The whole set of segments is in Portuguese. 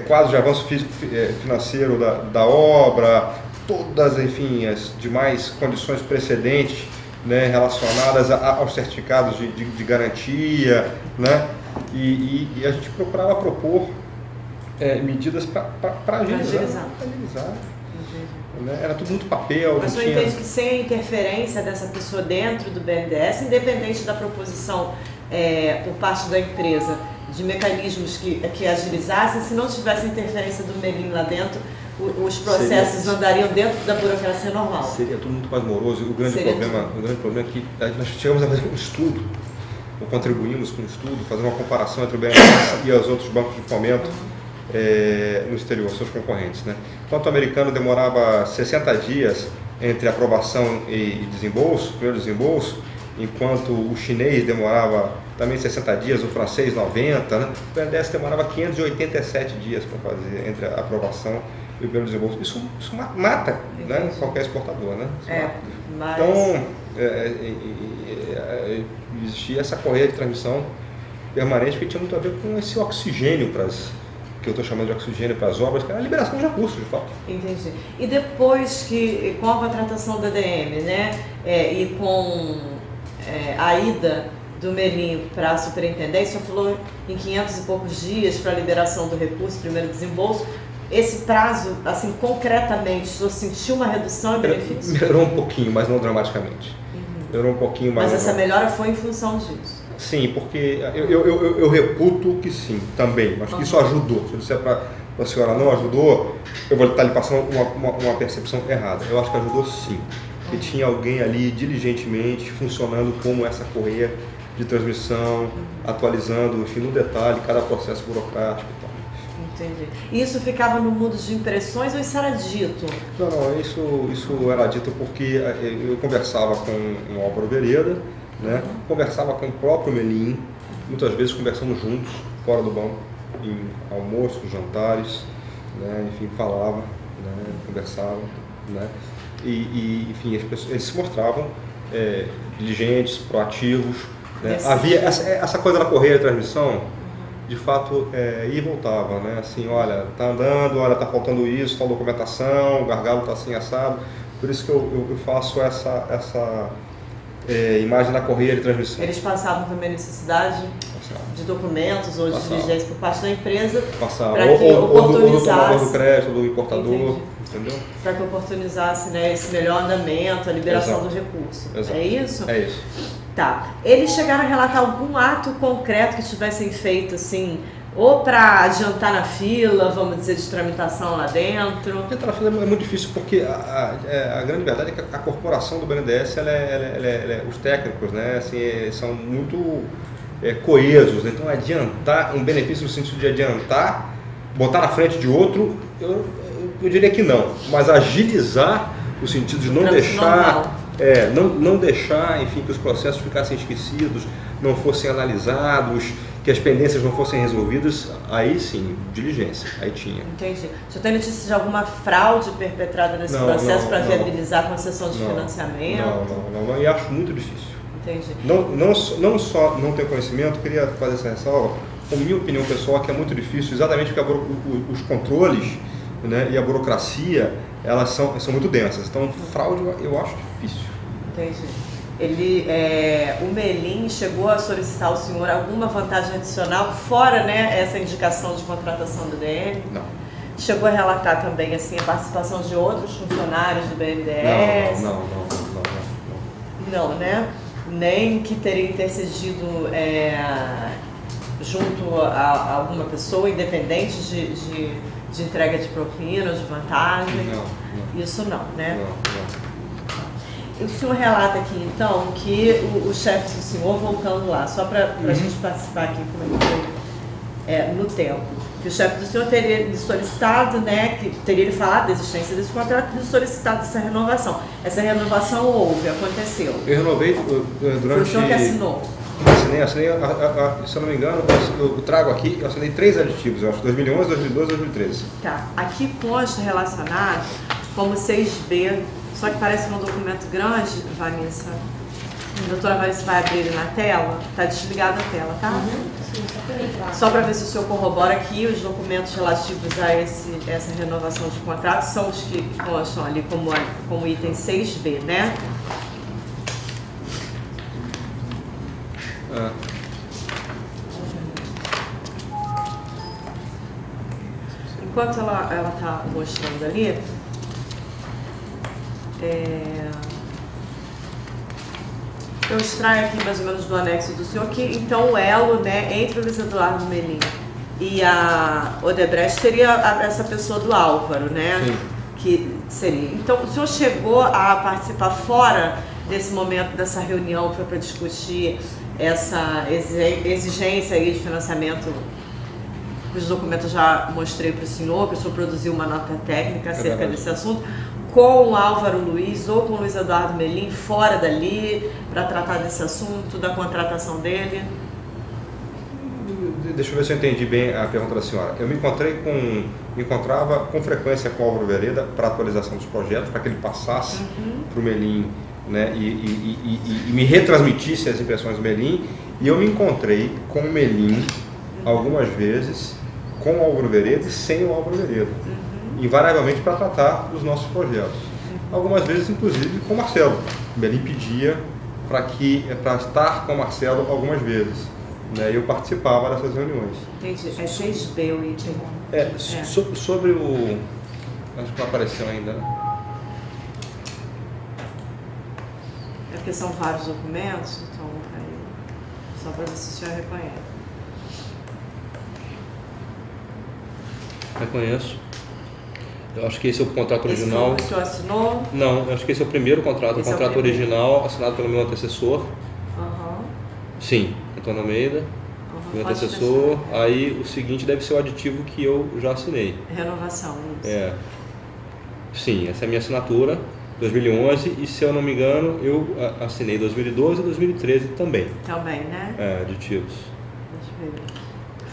quadros de avanço financeiro da obra, todas, enfim, as demais condições precedentes, né, relacionadas aos certificados de garantia, né, e a gente procurava propor medidas para agilizar. Né? Era tudo muito papel. Mas você entende que sem a interferência dessa pessoa dentro do BNDES, independente da proposição por parte da empresa de mecanismos que agilizassem, se não tivesse interferência do Melim lá dentro, os processos andariam dentro da burocracia normal. Seria tudo muito mais moroso. O grande problema é que nós chegamos a fazer um estudo, ou contribuímos com um estudo, fazer uma comparação entre o BNDES e os outros bancos de fomento no exterior, seus concorrentes. Né? Enquanto o americano demorava 60 dias entre aprovação e desembolso, primeiro desembolso, enquanto o chinês demorava também 60 dias, o francês 90, né? O BNDES demorava 587 dias para fazer entre a aprovação e o primeiro desembolso. Isso mata, né, qualquer exportador. Né? Mas... Então, existia essa correia de transmissão permanente que tinha muito a ver com esse oxigênio que eu estou chamando de oxigênio para as obras, que era a liberação de recursos, de fato. Entendi. E depois que, com a contratação da DM, né, e com a ida do Melim para a superintendência, você falou em 500 e poucos dias para a liberação do recurso, primeiro desembolso, esse prazo, assim, concretamente, o senhor sentiu uma redução em benefícios? Melhorou um pouquinho, mas não dramaticamente. Melhorou um pouquinho, mas essa melhora foi em função disso? Sim, porque eu reputo que sim, também. Acho que isso ajudou. Se eu disser para a senhora não ajudou, eu vou estar lhe passando uma percepção errada. Eu acho que ajudou sim. Que tinha alguém ali diligentemente funcionando como essa correia de transmissão, atualizando, enfim, no detalhe, cada processo burocrático e tal. Entendi. E isso ficava no mundo de impressões ou isso era dito? Não, isso era dito porque eu conversava com o Álvaro Vereda, né? Conversava com o próprio Melim, muitas vezes conversamos juntos, fora do banco, em almoços, jantares, né? Enfim, falava, né? Conversava, né? E enfim, eles se mostravam diligentes, proativos, né? Havia essa coisa da correia de transmissão, de fato, ia e voltava, né? Assim, olha, tá andando, olha, tá faltando isso, tal documentação, o gargalo tá assim assado. Por isso que eu faço essa imagem da correia de transmissão. Eles passavam também necessidade de documentos ou de diligência por parte da empresa para que oportunizasse... Ou do crédito, do importador, entendeu? Para que oportunizasse, né, esse melhor andamento, a liberação do recurso. Exato. É isso? É isso. Tá. Eles chegaram a relatar algum ato concreto que tivessem feito, assim, ou para adiantar na fila, vamos dizer, de tramitação lá dentro? Adiantar na fila é muito difícil, porque a grande verdade é que a corporação do BNDES, os técnicos, né, assim, são muito coesos. Então, adiantar, um benefício no sentido de adiantar, botar na frente de outro, eu diria que não. Mas agilizar, no sentido de não deixar... não deixar, enfim, que os processos ficassem esquecidos, não fossem analisados, que as pendências não fossem resolvidas, aí sim, diligência, aí tinha. Entendi. O senhor tem notícia de alguma fraude perpetrada nesse processo para viabilizar a concessão de financiamento? Não, e acho muito difícil. Entendi. Não só não ter conhecimento, queria fazer essa ressalva, com minha opinião pessoal, que é muito difícil, exatamente porque os controles, né, e a burocracia, elas são muito densas. Então, fraude eu acho difícil. Entendi. O Melim chegou a solicitar ao senhor alguma vantagem adicional, fora, né, essa indicação de contratação do DM? Não. Chegou a relatar também, assim, a participação de outros funcionários do BNDES? Não, né? Nem que teria intercedido junto a alguma pessoa, independente de entrega de propina, de vantagem? Não. Isso não, né? Não. O senhor relata aqui, então, que o chefe do senhor, voltando lá, só para a gente participar aqui como é que foi no tempo, que o chefe do senhor teria lhe solicitado, né, que teria lhe falado da existência desse contrato e lhe solicitado essa renovação. Essa renovação houve, aconteceu. Eu renovei durante... Foi o senhor que assinou? Assinei, se eu não me engano, eu trago aqui, eu assinei 3 aditivos, eu acho, 2011, 2012 e 2013. Tá, aqui consta relacionado como 6B, só que parece um documento grande, Vanessa. A doutora Vanessa vai abrir ele na tela, tá desligada a tela, tá? Só para ver se o senhor corrobora que os documentos relativos a essa renovação de contrato são os que constam ali como item 6B, né? Enquanto ela está mostrando ali, eu extraio aqui mais ou menos do anexo do senhor que então o elo, né, entre o Luiz Eduardo Melim e a Odebrecht seria essa pessoa do Álvaro, né? Sim. Que seria. Então o senhor chegou a participar fora desse momento, dessa reunião que foi para discutir essa exigência aí de financiamento? Os documentos eu já mostrei para o senhor, que o senhor produziu uma nota técnica acerca desse assunto, com o Álvaro Luiz ou com o Luiz Eduardo Melim fora dali, para tratar desse assunto, da contratação dele? Deixa eu ver se eu entendi bem a pergunta da senhora. Eu me encontrava com frequência com o Álvaro Vereda para atualização dos projetos, para que ele passasse para o Melim, né, e me retransmitisse as impressões do Melim, e eu me encontrei com o Melim algumas vezes, com o Álvaro Vereda e sem o Álvaro Vereda, invariavelmente para tratar dos nossos projetos. Algumas vezes, inclusive, com o Marcelo. O Melim pedia para estar com o Marcelo algumas vezes, né, e eu participava dessas reuniões. Entendi. É 6B o item. Sobre o... Acho que não apareceu ainda, né? É porque são vários documentos, então aí, só para ver se o senhor reconhece. Reconheço. Eu acho que esse é o contrato original. Esse o senhor assinou? Não, eu acho que esse é o primeiro contrato. O contrato original assinado pelo meu antecessor. Sim, Antônio Almeida, meu antecessor. Aí o seguinte deve ser o aditivo que eu já assinei. Renovação, isso. Sim, essa é a minha assinatura, 2011, e se eu não me engano, eu assinei 2012 e 2013 também. Também, né? Aditivos.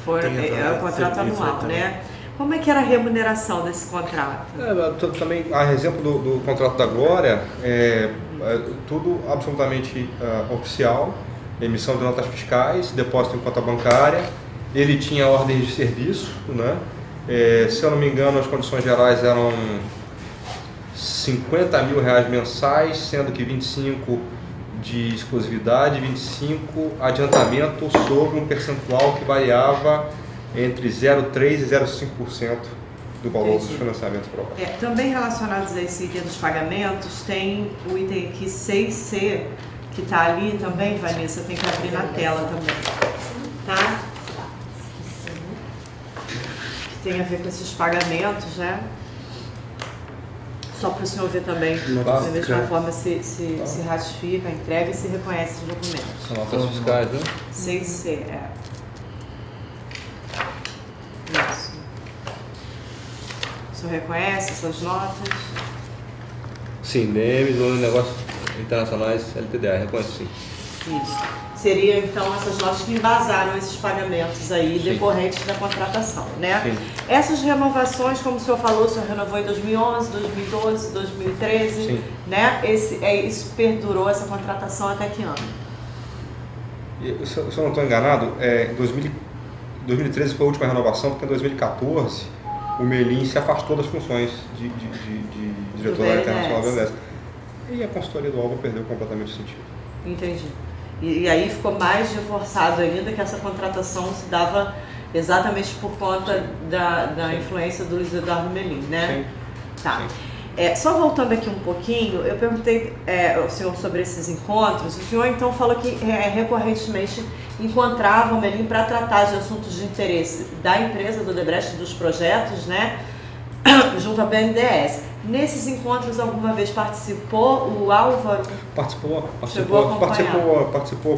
Foi o contrato anual, né? Como é que era a remuneração desse contrato? Também, a exemplo do contrato da Glória, tudo absolutamente oficial, emissão de notas fiscais, depósito em conta bancária, ele tinha ordens de serviço, né? Se eu não me engano, as condições gerais eram R$50 mil mensais, sendo que 25 de exclusividade, 25 adiantamento sobre um percentual que variava entre 0,3% e 0,5% do valor dos financiamentos próprios. Também relacionados a esse item dos pagamentos, tem o item aqui 6C, que está ali também, Vanessa, tem que abrir na tela também, tá? Que tem a ver com esses pagamentos, né? Só para o senhor ver também, da mesma forma se ratifica, entrega e se reconhece os documentos. São notas fiscais, né? 6C, Isso. O senhor reconhece essas notas? Sim, DMs ou negócios internacionais, LTDA, reconheço sim. Isso. Seriam então essas notas que embasaram esses pagamentos aí decorrentes da contratação, né? Sim. Essas renovações, como o senhor falou, o senhor renovou em 2011, 2012, 2013, Sim. né? Isso perdurou, essa contratação até que ano? Se eu não estou enganado, 2013 foi a última renovação, porque em 2014 o Melim se afastou das funções de diretor da Internacional da BNDES. E a consultoria do Álvaro perdeu completamente o sentido. Entendi. E aí ficou mais reforçado ainda que essa contratação se dava exatamente por conta da influência do Luiz Eduardo Melim, né? Sim. Tá. Sim. Só voltando aqui um pouquinho, eu perguntei ao senhor sobre esses encontros. O senhor então falou que recorrentemente encontrava o Melim para tratar de assuntos de interesse da empresa, do Odebrecht, dos projetos, né? Junto à BNDES. Nesses encontros, alguma vez participou o Álvaro? Participou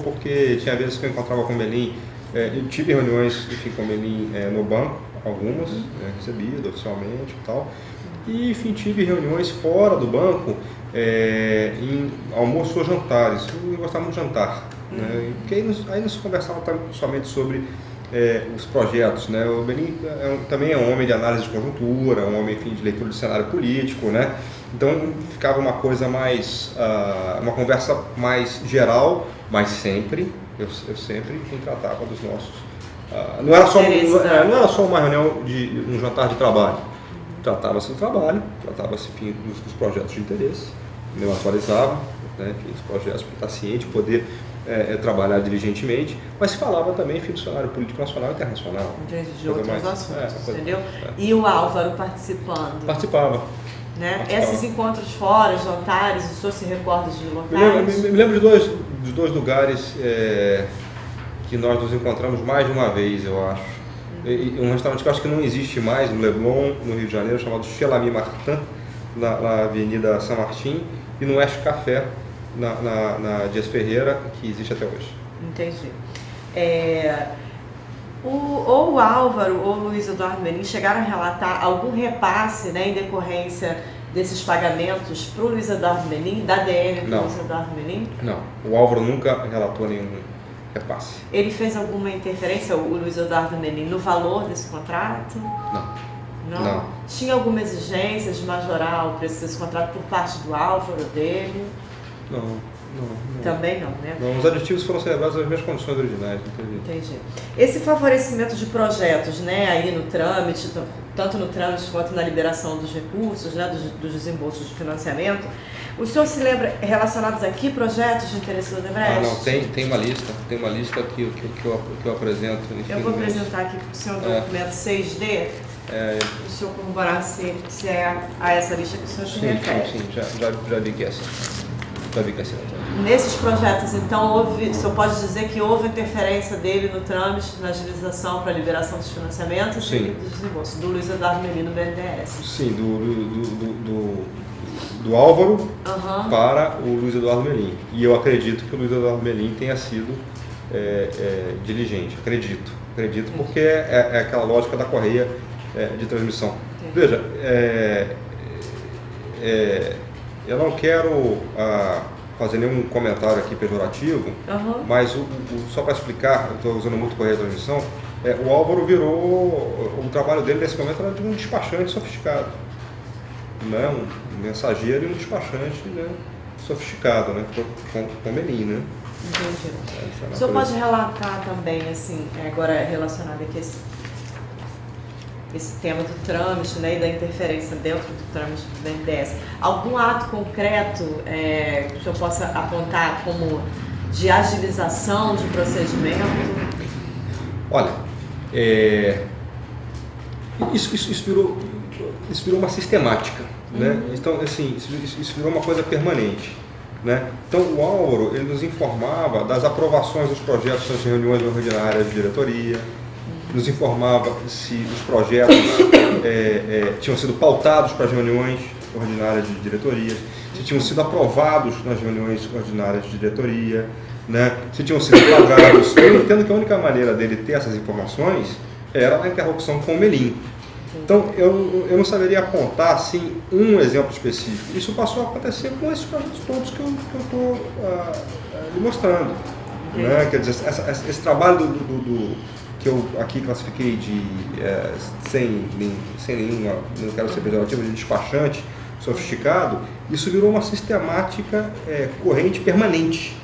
porque tinha vezes que eu encontrava com o Melim. Eu tive reuniões com o Melim no banco, algumas, recebido oficialmente e tal. E, enfim, tive reuniões fora do banco, em almoço ou jantares. Eu gostava muito de jantar, né? Porque aí nos conversava somente sobre os projetos, né? O Melim também é um homem de análise de conjuntura, um homem, enfim, de leitura de cenário político, né? Então ficava uma coisa mais, uma conversa mais geral, mas sempre, eu sempre tratava dos nossos não era só uma reunião de um jantar de trabalho. Tratava-se do trabalho, tratava-se dos projetos de interesse, eu atualizava, né, os projetos para estar ciente, poder trabalhar diligentemente, mas se falava também em funcionário político nacional e internacional. De outros assuntos, entendeu? E o Álvaro participando? Participava. Né? Esses encontros fora, jantares, o senhor se recorda de locais? Me lembro de dois lugares que nós nos encontramos mais de uma vez, eu acho. Um restaurante que eu acho que não existe mais, no Leblon, no Rio de Janeiro, chamado Chelami Martin, na Avenida São Martim, e no Oeste Café, na Dias Ferreira, que existe até hoje. Entendi. Ou o Álvaro ou o Luiz Eduardo Melim chegaram a relatar algum repasse, né, em decorrência desses pagamentos para o Luiz Eduardo Melim, da DN para o Luiz Eduardo Melim? Não, o Álvaro nunca relatou nenhum repasse. Ele fez alguma interferência, o Luiz Eduardo Melim, no valor desse contrato? Não. Tinha alguma exigência de majorar o preço desse contrato por parte do Álvaro, dele? Não. Também não, né? Não, os aditivos foram celebrados nas mesmas condições originais. Entendi. Esse favorecimento de projetos, né, aí no trâmite, tanto no trâmite quanto na liberação dos recursos, né, dos desembolsos de financiamento, o senhor se lembra relacionados aqui projetos de interesse do Odebrecht? Não, tem uma lista que eu apresento. Enfim, eu vou apresentar aqui para o senhor o documento 6D, o senhor corroborar se é a essa lista que o senhor se refere. Sim, já vi que é essa. Nesses projetos, então, o senhor pode dizer que houve interferência dele no trâmite, na agilização para a liberação dos financiamentos e dos desembolsos, do Luiz Eduardo Melim no BNDES? Sim, do Álvaro para o Luiz Eduardo Melim. E eu acredito que o Luiz Eduardo Melim tenha sido diligente. Acredito porque é aquela lógica da correia de transmissão. Veja, eu não quero fazer nenhum comentário aqui pejorativo, mas só para explicar, eu estou usando muito correia de transmissão, o Álvaro virou, o trabalho dele nesse momento era de um despachante sofisticado, né? Um mensageiro e um despachante, né, sofisticado, né? Com Melim, né? Entendi. O senhor pode relatar também, assim, agora relacionado aqui esse tema do trâmite, né, e da interferência dentro do trâmite do BNDES. Algum ato concreto que o senhor possa apontar como de agilização de procedimento? Olha, isso virou uma sistemática, né? Então, assim, isso virou uma coisa permanente, né? Então, o Álvaro, ele nos informava das aprovações dos projetos nas reuniões ordinárias de diretoria, nos informava se os projetos tinham sido pautados para as reuniões ordinárias de diretoria, se tinham sido aprovados nas reuniões ordinárias de diretoria, né? Se tinham sido pagados. Eu entendo que a única maneira dele ter essas informações era na interlocução com o Melim. Então, eu não saberia apontar assim, um exemplo específico. Isso passou a acontecer com esses projetos todos que eu estou lhe mostrando. Né? Quer dizer, esse trabalho que eu aqui classifiquei de sem nenhuma, não quero ser pejorativo, de despachante sofisticado, isso virou uma sistemática corrente permanente.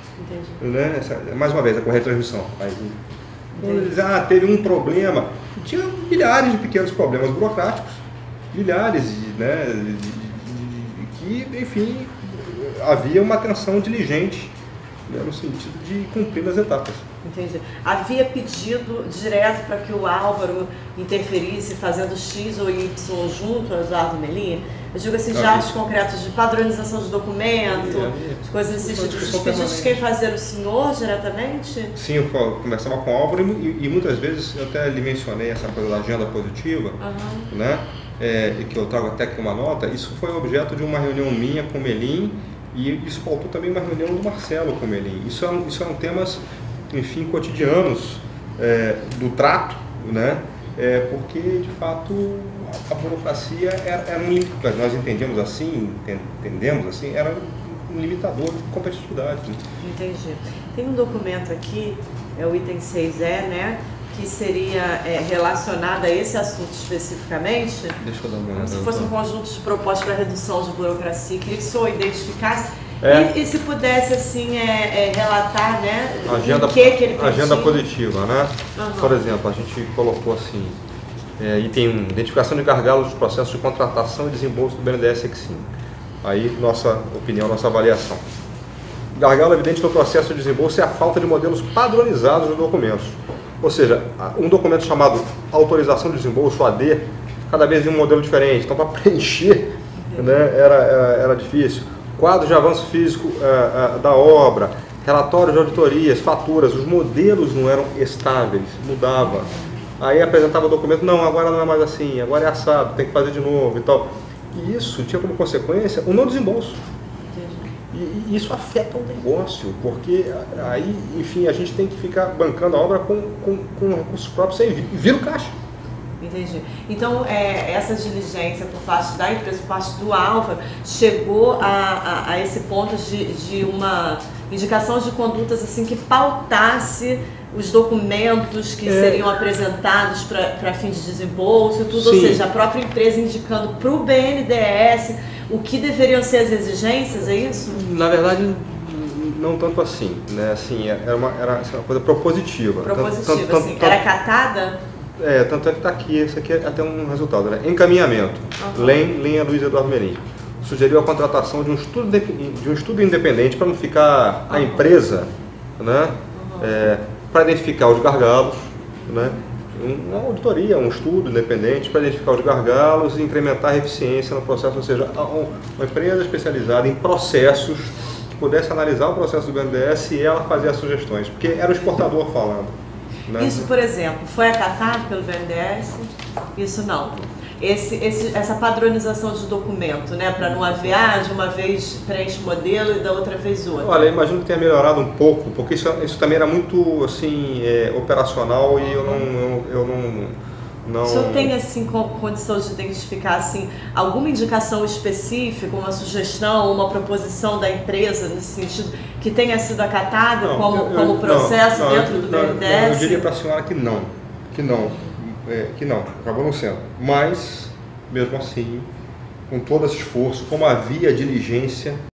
Né? Mais uma vez, a corrente de transmissão. Teve um problema. Tinha milhares de pequenos problemas burocráticos, milhares, né, que, enfim, havia uma atenção diligente, né, no sentido de cumprir as etapas. Entendi. Havia pedido direto para que o Álvaro interferisse fazendo X ou Y junto ao Eduardo Melim? Eu digo assim, já atos concretos de padronização de documento, de coisas desse tipo. Os pedidos quem fazia o senhor diretamente? Sim, eu conversava com o Álvaro e muitas vezes eu até lhe mencionei essa coisa da agenda positiva, né? Que eu trago até aqui uma nota. Isso foi objeto de uma reunião minha com o Melim e isso pautou também uma reunião do Marcelo com o Melim. Isso eram temas, enfim, cotidianos do trato, né? Porque, de fato, a burocracia era nós entendemos assim, era um limitador de competitividade. Né? Entendi. Tem um documento aqui, o item 6E, né? Que seria relacionado a esse assunto especificamente. Deixa eu dar uma olhada. Se fosse um conjunto de propostas para redução de burocracia, queria que o senhor identificasse E se pudesse, assim, relatar, né, agenda, o que ele pediu? Agenda positiva, né? Por exemplo, a gente colocou assim, item 1, identificação de gargalos dos processos de contratação e desembolso do BNDES Exim. Aí, nossa opinião, nossa avaliação. Gargalo evidente no processo de desembolso é a falta de modelos padronizados nos documentos. Ou seja, um documento chamado autorização de desembolso, AD, cada vez em um modelo diferente. Então, para preencher, né, era difícil. Quadro de avanço físico da obra, relatórios de auditorias, faturas, os modelos não eram estáveis, mudava. Aí apresentava o documento, não, agora não é mais assim, agora é assado, tem que fazer de novo e tal. E isso tinha como consequência o não desembolso. E isso afeta o negócio, porque aí, enfim, a gente tem que ficar bancando a obra com recursos próprios sem vira o caixa. Entendi. Então, essa diligência por parte da empresa, por parte do Álvaro, chegou a esse ponto de uma indicação de condutas assim que pautasse os documentos que seriam apresentados para fins de desembolso e tudo, Sim. Ou seja, a própria empresa indicando para o BNDES o que deveriam ser as exigências, é isso? Na verdade, não tanto assim, né? Assim, era uma coisa propositiva. Propositiva, assim. Era catada? Tanto é que está aqui, isso aqui é até um resultado, né? Encaminhamento. Lenha Luiz Eduardo Melim. Sugeriu a contratação de um estudo independente para não ficar a empresa, né? Para identificar os gargalos, né? Uma auditoria, um estudo independente para identificar os gargalos e incrementar a eficiência no processo, ou seja, uma empresa especializada em processos que pudesse analisar o processo do BNDES e ela fazer as sugestões, porque era o exportador falando. Né? Isso, por exemplo, foi acatado pelo BNDES? Isso não. Essa padronização de documento, né, para não haver, de uma vez preenche modelo e da outra vez outra. Olha, eu imagino que tenha melhorado um pouco, porque isso também era muito assim, operacional e eu não... O senhor tem assim condição de identificar assim, alguma indicação específica, uma sugestão, uma proposição da empresa nesse sentido que tenha sido acatada como processo dentro do BNDES? Eu diria para a senhora que não, acabou não sendo. Mas, mesmo assim, com todo esse esforço, como havia diligência,